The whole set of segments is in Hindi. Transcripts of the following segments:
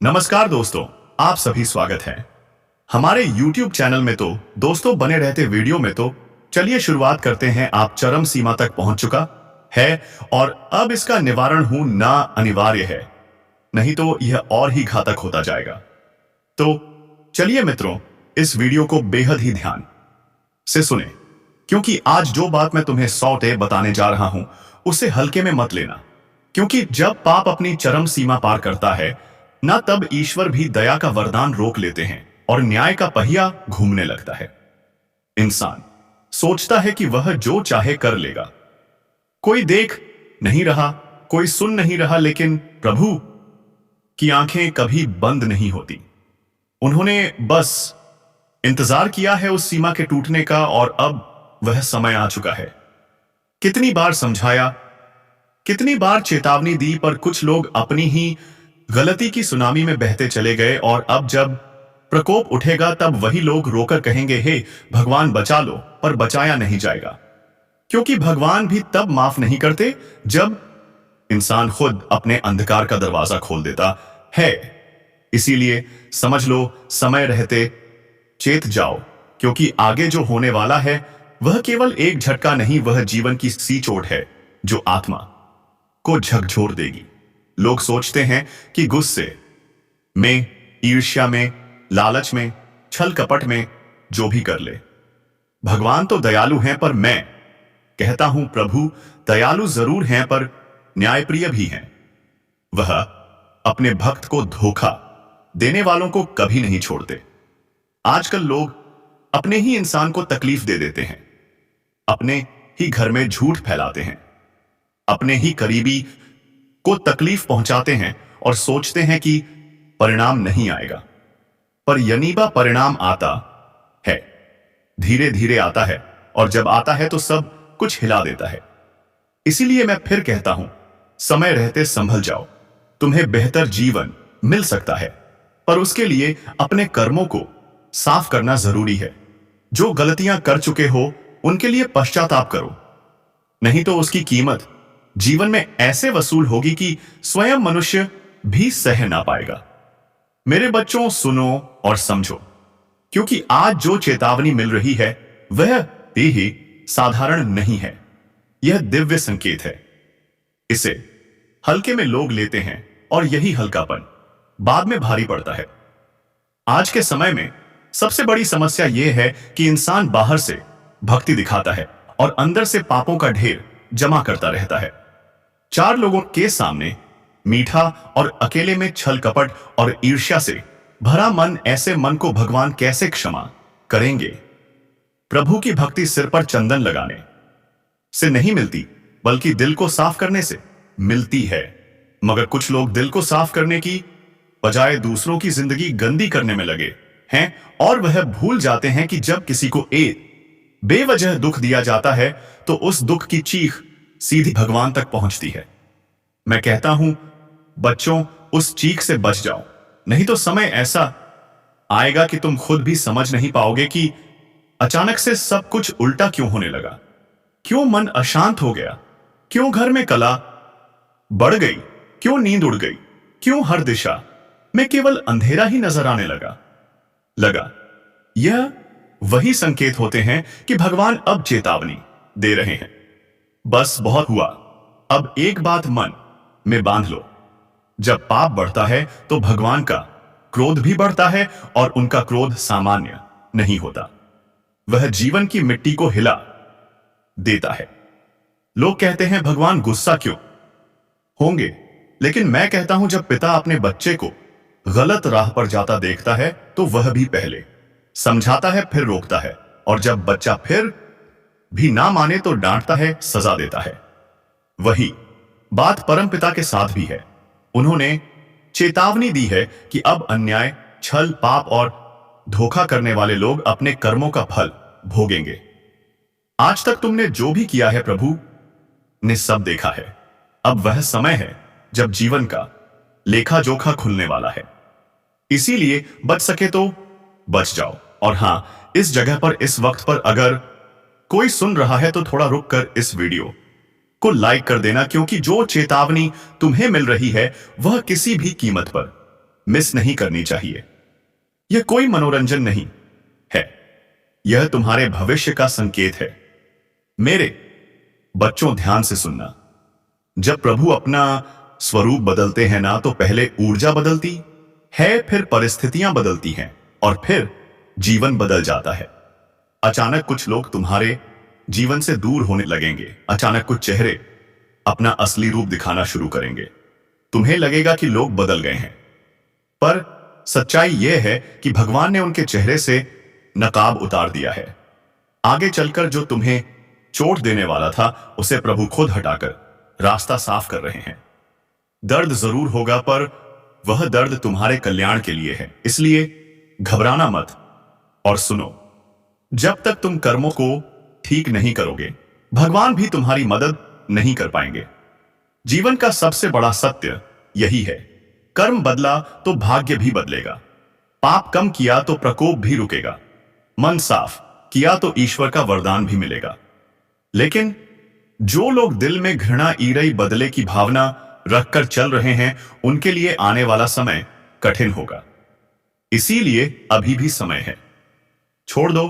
नमस्कार दोस्तों, आप सभी स्वागत है हमारे YouTube चैनल में। तो दोस्तों, बने रहते वीडियो में। तो चलिए शुरुआत करते हैं। आप चरम सीमा तक पहुंच चुका है और अब इसका निवारण हूं ना अनिवार्य है, नहीं तो यह और ही घातक होता जाएगा। तो चलिए मित्रों, इस वीडियो को बेहद ही ध्यान से सुने, क्योंकि आज जो बात मैं तुम्हें 100 बताने जा रहा हूं उसे हल्के में मत लेना। क्योंकि जब पाप अपनी चरम सीमा पार करता है ना, तब ईश्वर भी दया का वरदान रोक लेते हैं और न्याय का पहिया घूमने लगता है। इंसान सोचता है कि वह जो चाहे कर लेगा, कोई देख नहीं रहा, कोई सुन नहीं रहा, लेकिन प्रभु की आंखें कभी बंद नहीं होती। उन्होंने बस इंतजार किया है उस सीमा के टूटने का, और अब वह समय आ चुका है। कितनी बार समझाया, कितनी बार चेतावनी दी, पर कुछ लोग अपनी ही गलती की सुनामी में बहते चले गए। और अब जब प्रकोप उठेगा तब वही लोग रोकर कहेंगे, हे भगवान बचा लो, पर बचाया नहीं जाएगा। क्योंकि भगवान भी तब माफ नहीं करते जब इंसान खुद अपने अंधकार का दरवाजा खोल देता है। इसीलिए समझ लो, समय रहते चेत जाओ, क्योंकि आगे जो होने वाला है वह केवल एक झटका नहीं, वह जीवन की सी चोट है जो आत्मा को झकझोर देगी। लोग सोचते हैं कि गुस्से में, ईर्ष्या में, लालच में, छल कपट में जो भी कर ले। भगवान तो दयालु हैं, पर मैं कहता हूं प्रभु दयालु जरूर हैं, पर न्यायप्रिय भी हैं। वह अपने भक्त को धोखा देने वालों को कभी नहीं छोड़ते। आजकल लोग अपने ही इंसान को तकलीफ दे देते हैं, अपने ही घर में झूठ फैलाते हैं, अपने ही करीबी को तकलीफ पहुंचाते हैं और सोचते हैं कि परिणाम नहीं आएगा। पर यनीबा परिणाम आता है, धीरे धीरे आता है, और जब आता है तो सब कुछ हिला देता है। इसीलिए मैं फिर कहता हूं, समय रहते संभल जाओ। तुम्हें बेहतर जीवन मिल सकता है, पर उसके लिए अपने कर्मों को साफ करना जरूरी है। जो गलतियां कर चुके हो उनके लिए पश्चाताप करो, नहीं तो उसकी कीमत जीवन में ऐसे वसूल होगी कि स्वयं मनुष्य भी सह ना पाएगा। मेरे बच्चों, सुनो और समझो, क्योंकि आज जो चेतावनी मिल रही है वह ही साधारण नहीं है, यह दिव्य संकेत है। इसे हल्के में लोग लेते हैं और यही हल्कापन बाद में भारी पड़ता है। आज के समय में सबसे बड़ी समस्या यह है कि इंसान बाहर से भक्ति दिखाता है और अंदर से पापों का ढेर जमा करता रहता है। चार लोगों के सामने मीठा और अकेले में छल कपट और ईर्ष्या से भरा मन, ऐसे मन को भगवान कैसे क्षमा करेंगे? प्रभु की भक्ति सिर पर चंदन लगाने से नहीं मिलती, बल्कि दिल को साफ करने से मिलती है। मगर कुछ लोग दिल को साफ करने की बजाय दूसरों की जिंदगी गंदी करने में लगे हैं, और वह भूल जाते हैं कि जब किसी को बेवजह दुख दिया जाता है तो उस दुख की चीख सीधी भगवान तक पहुंचती है। मैं कहता हूं बच्चों, उस चीख से बच जाओ, नहीं तो समय ऐसा आएगा कि तुम खुद भी समझ नहीं पाओगे कि अचानक से सब कुछ उल्टा क्यों होने लगा। क्यों मन अशांत हो गया, क्यों घर में कला बढ़ गई, क्यों नींद उड़ गई, क्यों हर दिशा में केवल अंधेरा ही नजर आने लगा। यह वही संकेत होते हैं कि भगवान अब चेतावनी दे रहे हैं। बस बहुत हुआ, अब एक बात मन में बांध लो, जब पाप बढ़ता है तो भगवान का क्रोध भी बढ़ता है, और उनका क्रोध सामान्य नहीं होता, वह जीवन की मिट्टी को हिला देता है। लोग कहते हैं भगवान गुस्सा क्यों होंगे, लेकिन मैं कहता हूं जब पिता अपने बच्चे को गलत राह पर जाता देखता है तो वह भी पहले समझाता है, फिर रोकता है, और जब बच्चा फिर भी ना माने तो डांटता है, सजा देता है। वही बात परमपिता के साथ भी है। उन्होंने चेतावनी दी है कि अब अन्याय, छल, पाप और धोखा करने वाले लोग अपने कर्मों का फल भोगेंगे। आज तक तुमने जो भी किया है प्रभु ने सब देखा है। अब वह समय है जब जीवन का लेखा जोखा खुलने वाला है। इसीलिए बच सके तो बच जाओ। और हां, इस जगह पर, इस वक्त पर अगर कोई सुन रहा है तो थोड़ा रुक कर इस वीडियो को लाइक कर देना, क्योंकि जो चेतावनी तुम्हें मिल रही है वह किसी भी कीमत पर मिस नहीं करनी चाहिए। यह कोई मनोरंजन नहीं है, यह तुम्हारे भविष्य का संकेत है। मेरे बच्चों, ध्यान से सुनना। जब प्रभु अपना स्वरूप बदलते हैं ना, तो पहले ऊर्जा बदलती है, फिर परिस्थितियां बदलती हैं और फिर जीवन बदल जाता है। अचानक कुछ लोग तुम्हारे जीवन से दूर होने लगेंगे। अचानक कुछ चेहरे अपना असली रूप दिखाना शुरू करेंगे। तुम्हें लगेगा कि लोग बदल गए हैं, पर सच्चाई यह है कि भगवान ने उनके चेहरे से नकाब उतार दिया है। आगे चलकर जो तुम्हें चोट देने वाला था, उसे प्रभु खुद हटाकर रास्ता साफ कर रहे हैं। दर्द जरूर होगा, पर वह दर्द तुम्हारे कल्याण के लिए है, इसलिए घबराना मत। और सुनो, जब तक तुम कर्मों को ठीक नहीं करोगे, भगवान भी तुम्हारी मदद नहीं कर पाएंगे। जीवन का सबसे बड़ा सत्य यही है, कर्म बदला तो भाग्य भी बदलेगा। पाप कम किया तो प्रकोप भी रुकेगा। मन साफ किया तो ईश्वर का वरदान भी मिलेगा। लेकिन जो लोग दिल में घृणा, ईर्ष्या, बदले की भावना रखकर चल रहे हैं, उनके लिए आने वाला समय कठिन होगा। इसीलिए अभी भी समय है। छोड़ दो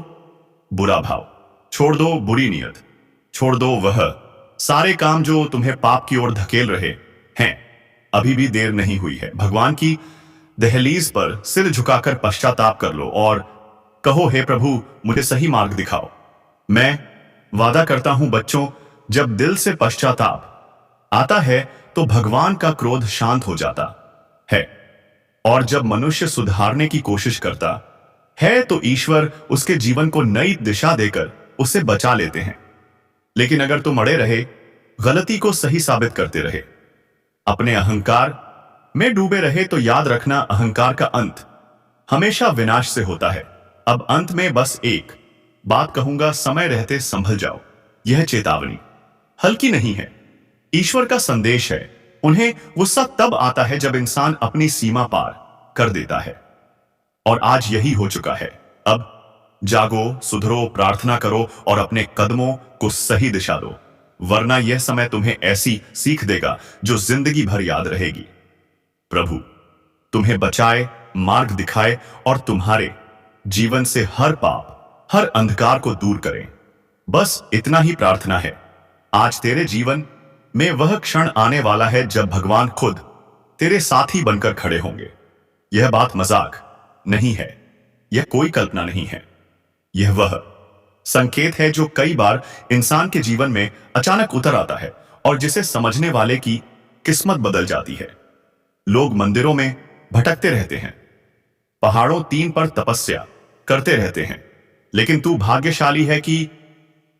बुरा भाव, छोड़ दो बुरी नीयत, छोड़ दो वह सारे काम जो तुम्हें पाप की ओर धकेल रहे हैं। अभी भी देर नहीं हुई है। भगवान की दहलीज पर सिर झुकाकर पश्चाताप कर लो और कहो, हे प्रभु, मुझे सही मार्ग दिखाओ। मैं वादा करता हूं बच्चों, जब दिल से पश्चाताप आता है तो भगवान का क्रोध शांत हो जाता है, और जब मनुष्य सुधारने की कोशिश करता है तो ईश्वर उसके जीवन को नई दिशा देकर उसे बचा लेते हैं। लेकिन अगर तुम अड़े रहे, गलती को सही साबित करते रहे, अपने अहंकार में डूबे रहे, तो याद रखना, अहंकार का अंत हमेशा विनाश से होता है। अब अंत में बस एक बात कहूंगा, समय रहते संभल जाओ। यह चेतावनी हल्की नहीं है, ईश्वर का संदेश है। उन्हें गुस्सा तब आता है जब इंसान अपनी सीमा पार कर देता है, और आज यही हो चुका है। अब जागो, सुधरो, प्रार्थना करो और अपने कदमों को सही दिशा दो, वरना यह समय तुम्हें ऐसी सीख देगा जो जिंदगी भर याद रहेगी। प्रभु तुम्हें बचाए, मार्ग दिखाए और तुम्हारे जीवन से हर पाप, हर अंधकार को दूर करें। बस इतना ही प्रार्थना है। आज तेरे जीवन में वह क्षण आने वाला है जब भगवान खुद तेरे साथी बनकर खड़े होंगे। यह बात मजाक नहीं है, यह कोई कल्पना नहीं है। यह वह संकेत है जो कई बार इंसान के जीवन में अचानक उतर आता है और जिसे समझने वाले की किस्मत बदल जाती है। लोग मंदिरों में भटकते रहते हैं, पहाड़ों तीन पर तपस्या करते रहते हैं, लेकिन तू भाग्यशाली है कि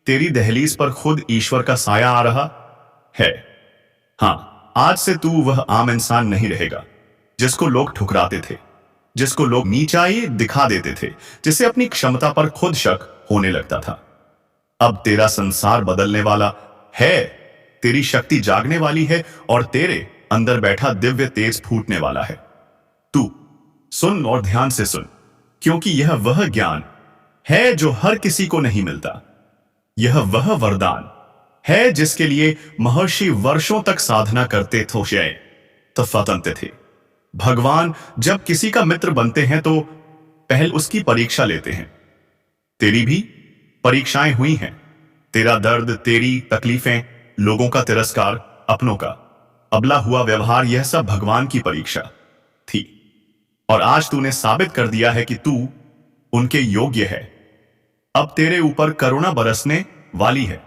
तेरी दहलीज पर खुद ईश्वर का साया आ रहा है। हां, आज से तू वह आम इंसान नहीं रहेगा जिसको लोग ठुकराते थे, जिसको लोग नीचाई दिखा देते थे, जिसे अपनी क्षमता पर खुद शक होने लगता था। अब तेरा संसार बदलने वाला है, तेरी शक्ति जागने वाली है और तेरे अंदर बैठा दिव्य तेज फूटने वाला है। तू सुन और ध्यान से सुन, क्योंकि यह वह ज्ञान है जो हर किसी को नहीं मिलता। यह वह वरदान है जिसके लिए महर्षि वर्षों तक साधना करते थे। भगवान जब किसी का मित्र बनते हैं तो पहले उसकी परीक्षा लेते हैं। तेरी भी परीक्षाएं हुई हैं। तेरा दर्द, तेरी तकलीफें, लोगों का तिरस्कार, अपनों का अबला हुआ व्यवहार, यह सब भगवान की परीक्षा थी। और आज तूने साबित कर दिया है कि तू उनके योग्य है। अब तेरे ऊपर करुणा बरसने वाली है।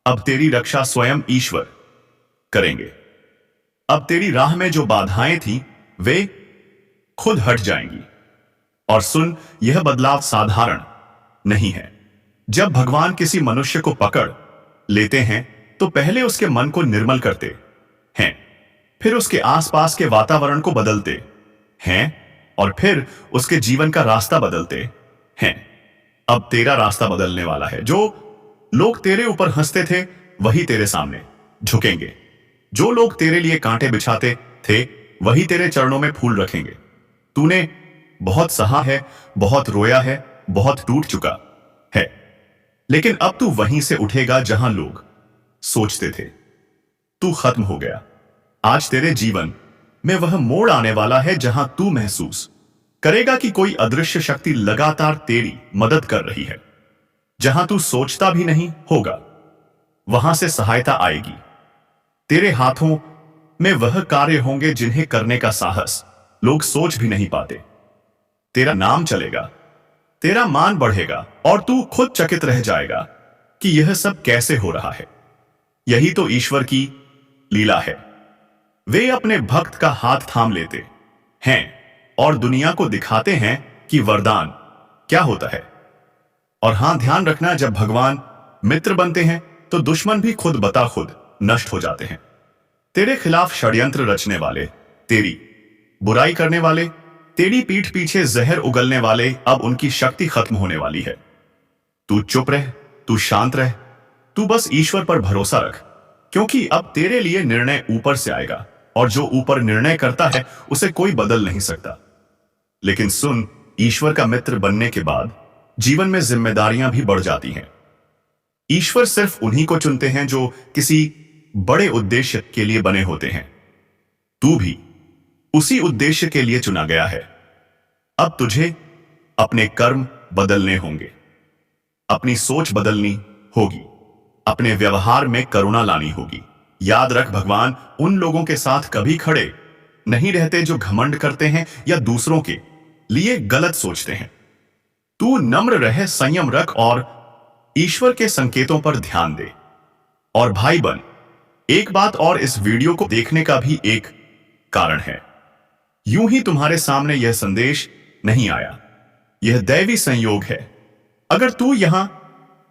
अब तेरी रक्षा स्वयं ईश्वर करेंगे। अब तेरी राह में जो बाधाएं थी वे खुद हट जाएंगी। और सुन, यह बदलाव साधारण नहीं है। जब भगवान किसी मनुष्य को पकड़ लेते हैं तो पहले उसके मन को निर्मल करते हैं, फिर उसके आसपास के वातावरण को बदलते हैं और फिर उसके जीवन का रास्ता बदलते हैं। अब तेरा रास्ता बदलने वाला है। जो लोग तेरे ऊपर हंसते थे वही तेरे सामने झुकेंगे। जो लोग तेरे लिए कांटे बिछाते थे वही तेरे चरणों में फूल रखेंगे। तूने बहुत सहा है, बहुत रोया है, बहुत टूट चुका है, लेकिन अब तू वहीं से उठेगा जहां लोग सोचते थे तू खत्म हो गया। आज तेरे जीवन में वह मोड़ आने वाला है जहां तू महसूस करेगा कि कोई अदृश्य शक्ति लगातार तेरी मदद कर रही है। जहां तू सोचता भी नहीं होगा वहां से सहायता आएगी। तेरे हाथों में वह कार्य होंगे जिन्हें करने का साहस लोग सोच भी नहीं पाते। तेरा नाम चलेगा, तेरा मान बढ़ेगा और तू खुद चकित रह जाएगा कि यह सब कैसे हो रहा है। यही तो ईश्वर की लीला है। वे अपने भक्त का हाथ थाम लेते हैं और दुनिया को दिखाते हैं कि वरदान क्या होता है। और हां, ध्यान रखना, जब भगवान मित्र बनते हैं तो दुश्मन भी खुद बता खुद नष्ट हो जाते हैं। तेरे खिलाफ षड्यंत्र रचने वाले, तेरी बुराई करने वाले, तेरी पीठ पीछे जहर उगलने वाले, अब उनकी शक्ति खत्म होने वाली है। तू चुप रह, तू शांत रह, तू बस ईश्वर पर भरोसा रख, क्योंकि अब तेरे लिए निर्णय ऊपर से आएगा और जो ऊपर निर्णय करता है उसे कोई बदल नहीं सकता। लेकिन सुन, ईश्वर का मित्र बनने के बाद जीवन में जिम्मेदारियां भी बढ़ जाती हैं। ईश्वर सिर्फ उन्हीं को चुनते हैं जो किसी बड़े उद्देश्य के लिए बने होते हैं। तू भी उसी उद्देश्य के लिए चुना गया है। अब तुझे अपने कर्म बदलने होंगे, अपनी सोच बदलनी होगी, अपने व्यवहार में करुणा लानी होगी। याद रख, भगवान उन लोगों के साथ कभी खड़े नहीं रहते जो घमंड करते हैं या दूसरों के लिए गलत सोचते हैं। तू नम्र रहे, संयम रख और ईश्वर के संकेतों पर ध्यान दे। और भाई बन, एक बात और, इस वीडियो को देखने का भी एक कारण है। यूं ही तुम्हारे सामने यह संदेश नहीं आया, यह दैवी संयोग है। अगर तू यहां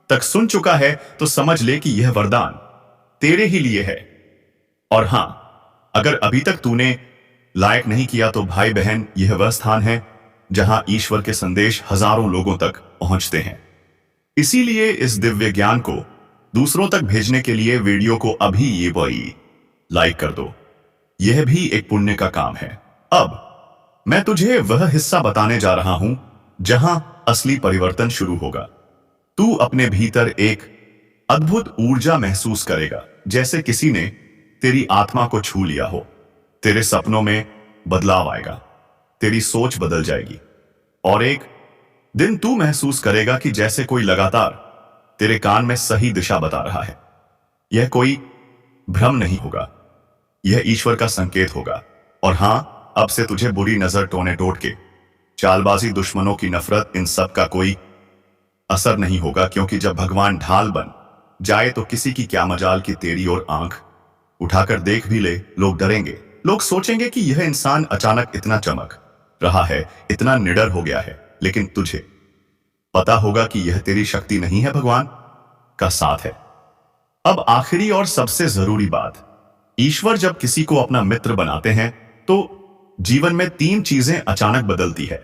तक सुन चुका है तो समझ ले कि यह वरदान तेरे ही लिए है। और हां, अगर अभी तक तूने लायक नहीं किया तो भाई बहन, यह वह स्थान है जहां ईश्वर के संदेश हजारों लोगों तक पहुंचते हैं। इसीलिए इस दिव्य ज्ञान को दूसरों तक भेजने के लिए वीडियो को अभी ये वही लाइक कर दो। यह भी एक पुण्य का काम है। अब मैं तुझे वह हिस्सा बताने जा रहा हूं जहां असली परिवर्तन शुरू होगा। तू अपने भीतर एक अद्भुत ऊर्जा महसूस करेगा, जैसे किसी ने तेरी आत्मा को छू लिया हो। तेरे सपनों में बदलाव आएगा, तेरी सोच बदल जाएगी और एक दिन तू महसूस करेगा कि जैसे कोई लगातार तेरे कान में सही दिशा बता रहा है। यह कोई भ्रम नहीं होगा, यह ईश्वर का संकेत होगा। और हां, अब से तुझे बुरी नजर, टोने टोट के चालबाजी, दुश्मनों की नफरत, इन सब का कोई असर नहीं होगा, क्योंकि जब भगवान ढाल बन जाए तो किसी की क्या मजाल कि तेरी ओर आंख उठाकर देख भी ले। लोग डरेंगे, लोग सोचेंगे कि यह इंसान अचानक इतना चमक रहा है, इतना निडर हो गया है। लेकिन तुझे पता होगा कि यह तेरी शक्ति नहीं है, भगवान का साथ है। अब आखिरी और सबसे जरूरी बात, ईश्वर जब किसी को अपना मित्र बनाते हैं तो जीवन में 3 चीजें अचानक बदलती है।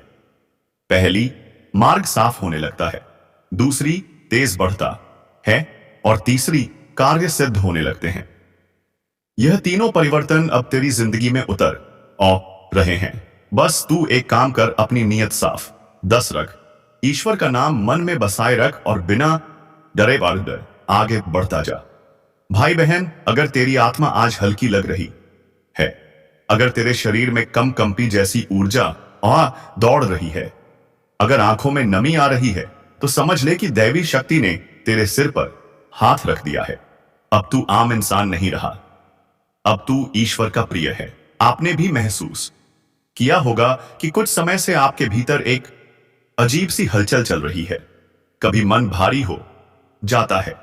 पहली, मार्ग साफ होने लगता है। दूसरी, तेज बढ़ता है और तीसरी, कार्य सिद्ध होने लगते हैं। यह तीनों परिवर्तन अब तेरी जिंदगी में उतर आ रहे हैं। बस तू एक काम कर, अपनी नीयत साफ 10 रख, ईश्वर का नाम मन में बसाए रख और बिना डरे डर आगे बढ़ता जा। भाई बहन, अगर तेरी आत्मा आज हल्की लग रही है, अगर तेरे शरीर में कम कंपी जैसी ऊर्जा दौड़ रही है, अगर आंखों में नमी आ रही है, तो समझ ले कि दैवी शक्ति ने तेरे सिर पर हाथ रख दिया है। अब तू आम इंसान नहीं रहा, अब तू ईश्वर का प्रिय है। आपने भी महसूस किया होगा कि कुछ समय से आपके भीतर एक अजीब सी हलचल चल रही है। कभी मन भारी हो जाता है,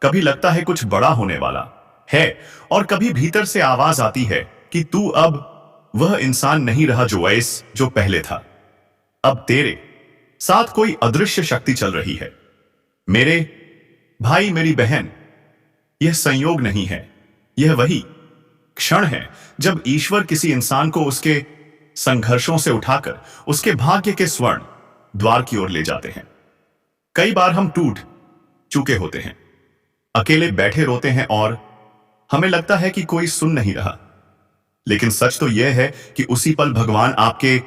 कभी लगता है कुछ बड़ा होने वाला है, और कभी भीतर से आवाज आती है कि तू अब वह इंसान नहीं रहा जो पहले था। अब तेरे साथ कोई अदृश्य शक्ति चल रही है। मेरे भाई, मेरी बहन, यह संयोग नहीं है, यह वही क्षण है जब ईश्वर किसी इंसान को उसके संघर्षों से उठाकर उसके भाग्य के स्वर्ण द्वार की ओर ले जाते हैं। कई बार हम टूट चुके होते हैं, अकेले बैठे रोते हैं और हमें लगता है कि कोई सुन नहीं रहा। लेकिन सच तो यह है कि उसी पल भगवान आपके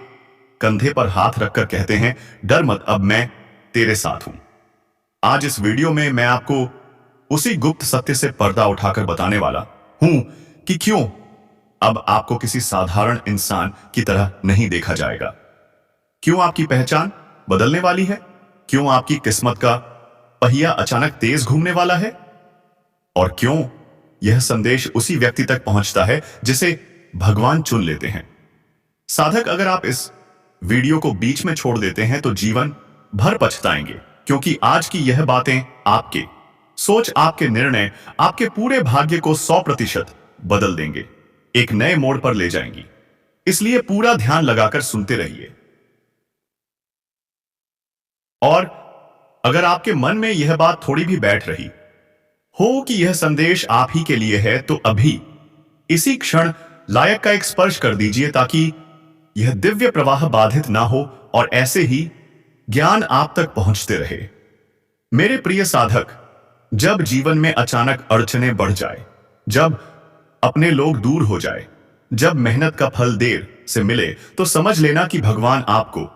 कंधे पर हाथ रखकर कहते हैं, डर मत, अब मैं तेरे साथ हूं। आज इस वीडियो में मैं आपको उसी गुप्त सत्य से पर्दा उठाकर बताने वाला हूं कि क्यों अब आपको किसी साधारण इंसान की तरह नहीं देखा जाएगा। क्यों आपकी पहचान बदलने वाली है? क्यों आपकी किस्मत का पहिया अचानक तेज घूमने वाला है? और क्यों यह संदेश उसी व्यक्ति तक पहुंचता है जिसे भगवान चुन लेते हैं? साधक, अगर आप इस वीडियो को बीच में छोड़ देते हैं तो जीवन भर पछताएंगे, क्योंकि आज की यह बातें आपके सोच, आपके निर्णय, आपके पूरे भाग्य को 100% बदल देंगे, एक नए मोड़ पर ले जाएंगी। इसलिए पूरा ध्यान लगाकर सुनते रहिए। और अगर आपके मन में यह बात थोड़ी भी बैठ रही हो कि यह संदेश आप ही के लिए है, तो अभी इसी क्षण लायक का एक स्पर्श कर दीजिए, ताकि यह दिव्य प्रवाह बाधित ना हो और ऐसे ही ज्ञान आप तक पहुंचते रहे। मेरे प्रिय साधक, जब जीवन में अचानक अड़चनें बढ़ जाए, जब अपने लोग दूर हो जाए, जब मेहनत का फल देर से मिले, तो समझ लेना कि भगवान आपको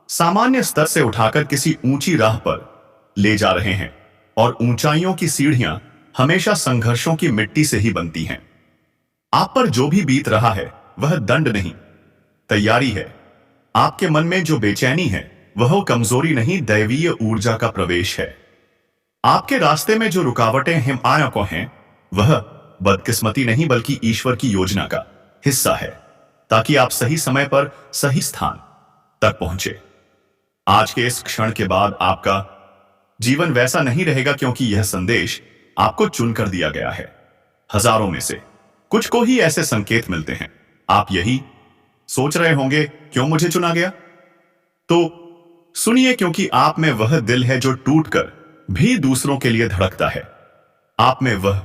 सामान्य स्तर से उठाकर किसी ऊंची राह पर ले जा रहे हैं। और ऊंचाइयों की सीढ़ियां हमेशा संघर्षों की मिट्टी से ही बनती हैं। आप पर जो भी बीत रहा है वह दंड नहीं, तैयारी है। आपके मन में जो बेचैनी है वह कमजोरी नहीं, दैवीय ऊर्जा का प्रवेश है। आपके रास्ते में जो रुकावटें हिमालयों हैं वह बदकिस्मती नहीं, बल्कि ईश्वर की योजना का हिस्सा है, ताकि आप सही समय पर सही स्थान तक पहुंचे। आज के इस क्षण के बाद आपका जीवन वैसा नहीं रहेगा, क्योंकि यह संदेश आपको चुनकर दिया गया है। हजारों में से कुछ को ही ऐसे संकेत मिलते हैं। आप यही सोच रहे होंगे, क्यों मुझे चुना गया? तो सुनिए, क्योंकि आप में वह दिल है जो टूटकर भी दूसरों के लिए धड़कता है। आप में वह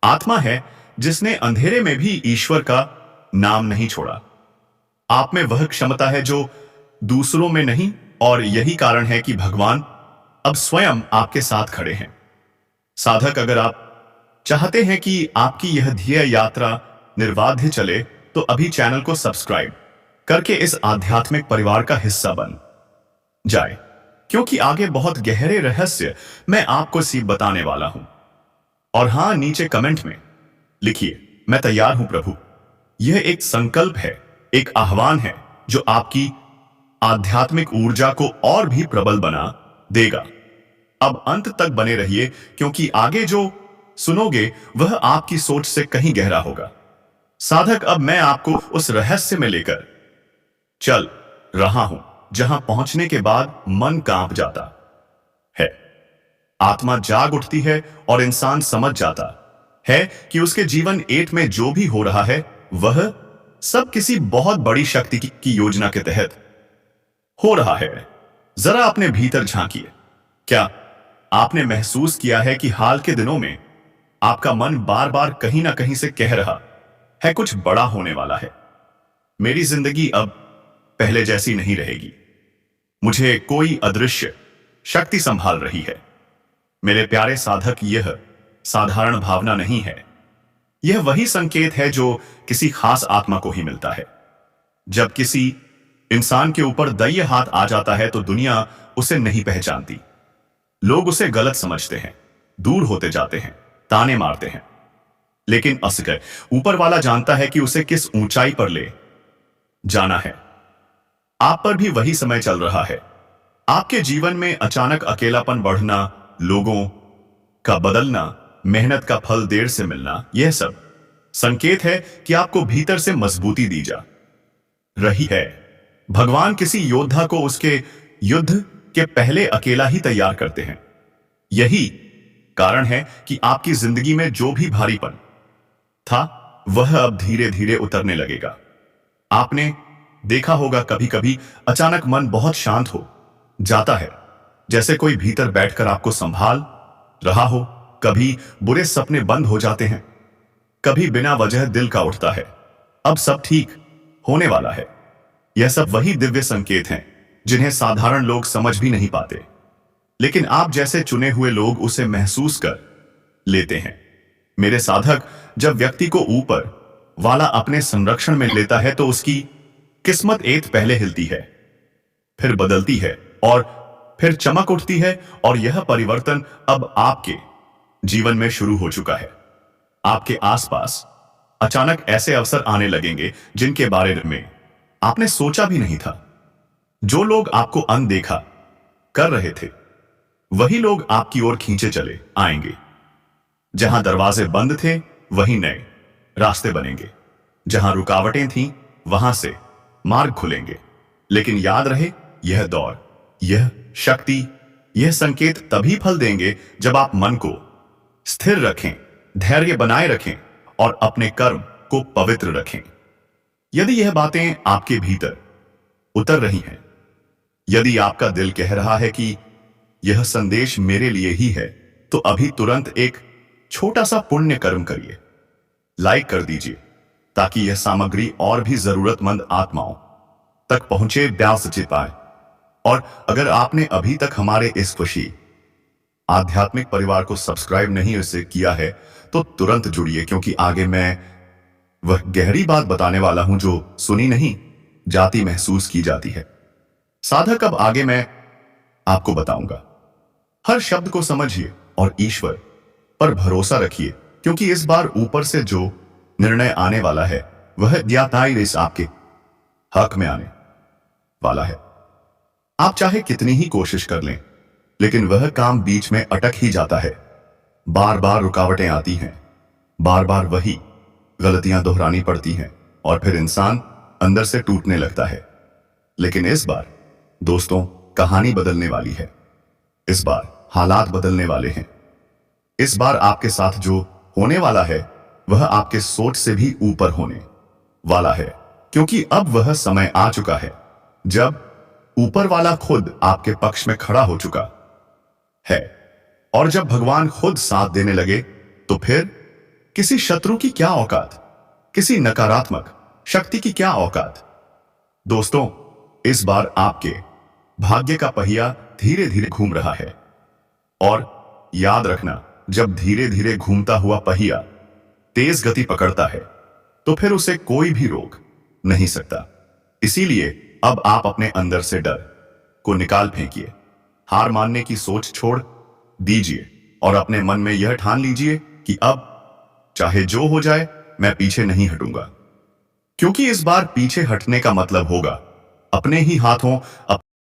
आत्मा है जिसने अंधेरे में भी ईश्वर का नाम नहीं छोड़ा। आप में वह क्षमता है जो दूसरों में नहीं, और यही कारण है कि भगवान अब स्वयं आपके साथ खड़े हैं। साधक, अगर आप चाहते हैं कि आपकी यह ध्येय यात्रा निर्बाध चले, तो अभी चैनल को सब्सक्राइब करके इस आध्यात्मिक परिवार का हिस्सा बन जाए, क्योंकि आगे बहुत गहरे रहस्य मैं आपको सीख बताने वाला हूं। और हां, नीचे कमेंट में लिखिए, मैं तैयार हूं प्रभु। यह एक संकल्प है, एक आह्वान है जो आपकी आध्यात्मिक ऊर्जा को और भी प्रबल बना देगा। अब अंत तक बने रहिए, क्योंकि आगे जो सुनोगे वह आपकी सोच से कहीं गहरा होगा। साधक, अब मैं आपको उस रहस्य में लेकर चल रहा हूं जहां पहुंचने के बाद मन कांप जाता है, आत्मा जाग उठती है और इंसान समझ जाता है कि उसके जीवन एट में जो भी हो रहा है वह सब किसी बहुत बड़ी शक्ति की योजना के तहत हो रहा है। जरा अपने भीतर झांकिए। क्या आपने महसूस किया है कि हाल के दिनों में आपका मन बार बार कहीं ना कहीं से कह रहा है कुछ बड़ा होने वाला है, मेरी जिंदगी अब पहले जैसी नहीं रहेगी, मुझे कोई अदृश्य शक्ति संभाल रही है? मेरे प्यारे साधक, यह साधारण भावना नहीं है, यह वही संकेत है जो किसी खास आत्मा को ही मिलता है। जब किसी इंसान के ऊपर दैय हाथ आ जाता है तो दुनिया उसे नहीं पहचानती। लोग उसे गलत समझते हैं, दूर होते जाते हैं, ताने मारते हैं। लेकिन असगर ऊपर वाला जानता है कि उसे किस ऊंचाई पर ले जाना है। आप पर भी वही समय चल रहा है। आपके जीवन में अचानक अकेलापन बढ़ना, लोगों का बदलना, मेहनत का फल देर से मिलना, यह सब संकेत है कि आपको भीतर से मजबूती दी जा रही है। भगवान किसी योद्धा को उसके युद्ध के पहले अकेला ही तैयार करते हैं। यही कारण है कि आपकी जिंदगी में जो भी भारीपन था वह अब धीरे धीरे उतरने लगेगा। आपने देखा होगा, कभी कभी अचानक मन बहुत शांत हो जाता है, जैसे कोई भीतर बैठकर आपको संभाल रहा हो। कभी बुरे सपने बंद हो जाते हैं, कभी बिना वजह दिल का उठता है अब सब ठीक होने वाला है। यह सब वही दिव्य संकेत हैं जिन्हें साधारण लोग समझ भी नहीं पाते, लेकिन आप जैसे चुने हुए लोग उसे महसूस कर लेते हैं। मेरे साधक, जब व्यक्ति को ऊपर वाला अपने संरक्षण में लेता है तो उसकी किस्मत एक पहले हिलती है, फिर बदलती है और फिर चमक उठती है। और यह परिवर्तन अब आपके जीवन में शुरू हो चुका है। आपके आसपास अचानक ऐसे अवसर आने लगेंगे जिनके बारे में आपने सोचा भी नहीं था। जो लोग आपको अनदेखा कर रहे थे वही लोग आपकी ओर खींचे चले आएंगे। जहां दरवाजे बंद थे वहीं नए रास्ते बनेंगे। जहां रुकावटें थीं वहां से मार्ग खुलेंगे। लेकिन याद रहे, यह दौर, यह शक्ति, यह संकेत तभी फल देंगे जब आप मन को स्थिर रखें, धैर्य बनाए रखें और अपने कर्म को पवित्र रखें। यदि यह बातें आपके भीतर उतर रही हैं, यदि आपका दिल कह रहा है कि यह संदेश मेरे लिए ही है, तो अभी तुरंत एक छोटा सा पुण्य कर्म करिए। लाइक कर दीजिए ताकि यह सामग्री और भी जरूरतमंद आत्माओं तक पहुंचे, व्यास जी पाए। और अगर आपने अभी तक हमारे इस खुशी आध्यात्मिक परिवार को सब्सक्राइब नहीं इसे किया है तो तुरंत जुड़िए, क्योंकि आगे मैं वह गहरी बात बताने वाला हूं जो सुनी नहीं जाती, महसूस की जाती है। साधक, अब आगे मैं आपको बताऊंगा। हर शब्द को समझिए और ईश्वर पर भरोसा रखिए, क्योंकि इस बार ऊपर से जो निर्णय आने वाला है वह ज्ञाताई आपके हक में आने वाला है। आप चाहे कितनी ही कोशिश कर लें, लेकिन वह काम बीच में अटक ही जाता है। बार बार रुकावटें आती हैं, बार बार वही गलतियां दोहरानी पड़ती हैं और फिर इंसान अंदर से टूटने लगता है। लेकिन इस बार दोस्तों, कहानी बदलने वाली है। इस बार हालात बदलने वाले हैं। इस बार आपके साथ जो होने वाला है वह आपके सोच से भी ऊपर होने वाला है, क्योंकि अब वह समय आ चुका है जब ऊपर वाला खुद आपके पक्ष में खड़ा हो चुका है। और जब भगवान खुद साथ देने लगे तो फिर किसी शत्रु की क्या औकात, किसी नकारात्मक शक्ति की क्या औकात। दोस्तों, इस बार आपके भाग्य का पहिया धीरे धीरे घूम रहा है। और याद रखना, जब धीरे धीरे घूमता हुआ पहिया तेज गति पकड़ता है तो फिर उसे कोई भी रोक नहीं सकता। इसीलिए अब आप अपने अंदर से डर को निकाल फेंकिए, हार मानने की सोच छोड़ दीजिए और अपने मन में यह ठान लीजिए कि अब चाहे जो हो जाए मैं पीछे नहीं हटूंगा। क्योंकि इस बार पीछे हटने का मतलब होगा अपने ही हाथों